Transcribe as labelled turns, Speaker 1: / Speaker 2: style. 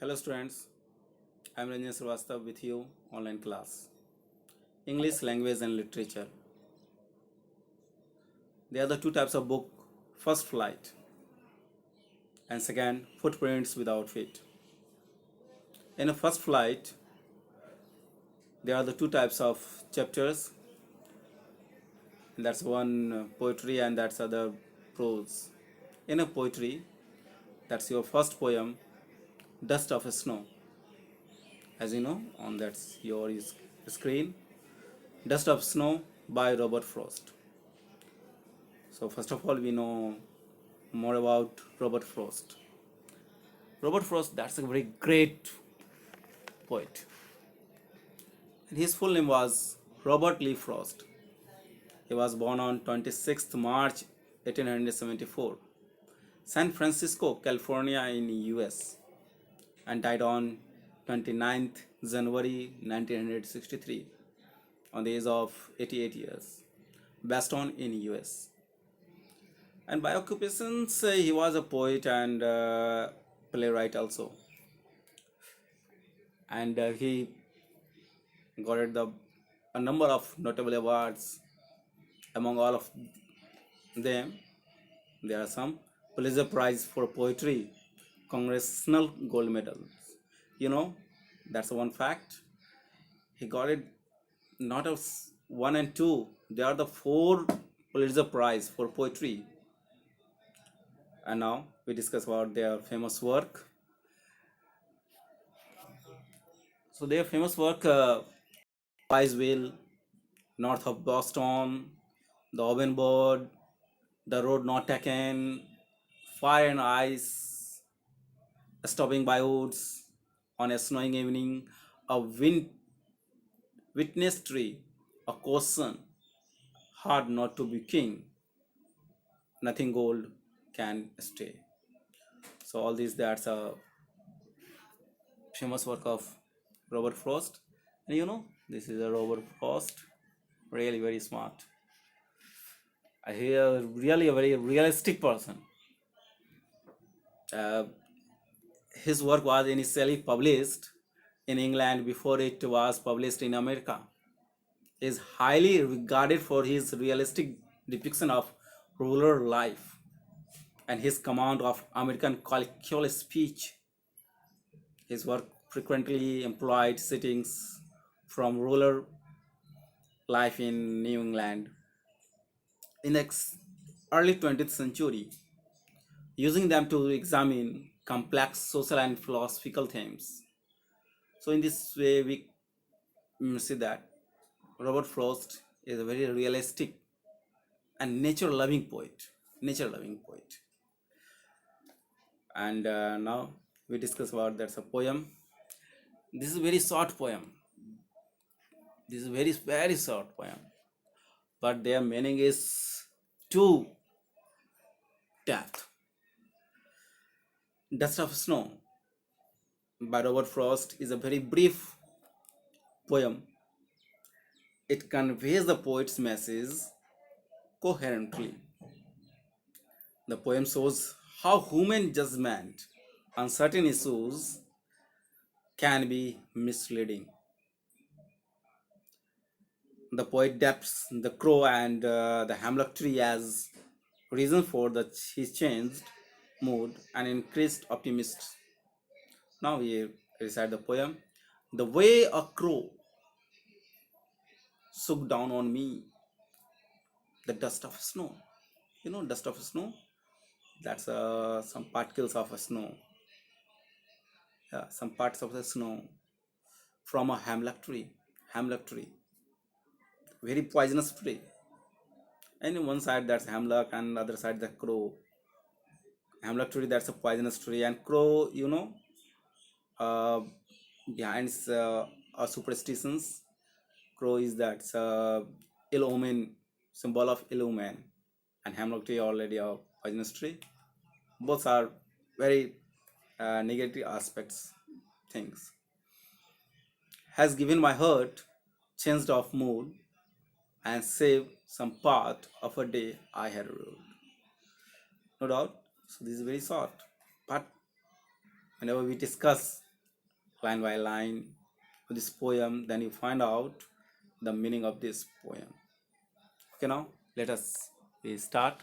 Speaker 1: Hello students, I am Ranjan Srivastav with you online class. English language and literature. There are the two types of book. First flight and second footprints without feet. In a first flight, there are the two types of chapters. That's one poetry and that's other prose. In a poetry, that's your first poem, Dust of Snow. As you know, on that's your screen, Dust of Snow by Robert Frost. So first of all, we know more about Robert Frost. Robert Frost, that's a very great poet. And his full name was Robert Lee Frost. He was born on 26th March 1874, San Francisco, California in US, and died on 29th January 1963 on the age of 88 years, Boston in US. And by occupations, he was a poet and playwright also. And he got a number of notable awards. Among all of them, there are some Pulitzer Prize for Poetry, Congressional Gold Medals. You know, that's one fact. He got it not as one and two. There are the four Pulitzer Prize for Poetry. And now we discuss about their famous work. So their famous work, Whistle, North of Boston, The Oven Board, The Road Not Taken, Fire and Ice, Stopping by Woods on a Snowing Evening, A Witness Tree, A Caution, Hard Not to Be King, Nothing Gold Can Stay. So all these, that's a famous work of Robert Frost. And you know, this is a Robert Frost, really very smart. I hear really a very realistic person. Uh, his work was initially published in England before it was published in America. He is highly regarded for his realistic depiction of rural life and his command of American colloquial speech. His work frequently employed settings from rural life in New England in the early 20th century, using them to examine complex social and philosophical themes. So, in this way, we see that Robert Frost is a very realistic and nature-loving poet. Nature-loving poet. And now we discuss about that's a poem. This is a very short poem. This is a very short poem, but their meaning is too depth. Dust of Snow by Robert Frost is a very brief poem. It conveys the poet's message coherently. The poem shows how human judgment on certain issues can be misleading. The poet depicts the crow and the hemlock tree as reason for his changed mood and increased optimism. Now we recite the poem. The way a crow shook down on me, the dust of snow. You know, dust of snow? That's some particles of a snow. Yeah, some parts of the snow from a hemlock tree. Hemlock tree. Very poisonous tree. And in one side that's hemlock and other side the crow. Hemlock tree, that's a poisonous tree, and crow, you know, uh, behind superstitions, crow is that ill omen, symbol of ill omen, and hemlock tree already a poisonous tree. Both are very negative aspects things. Has given my heart changed of mood and saved some part of a day I had ruled. No doubt. So this is very short, but whenever we discuss line by line of this poem, then you find out the meaning of this poem. Okay, now let us start.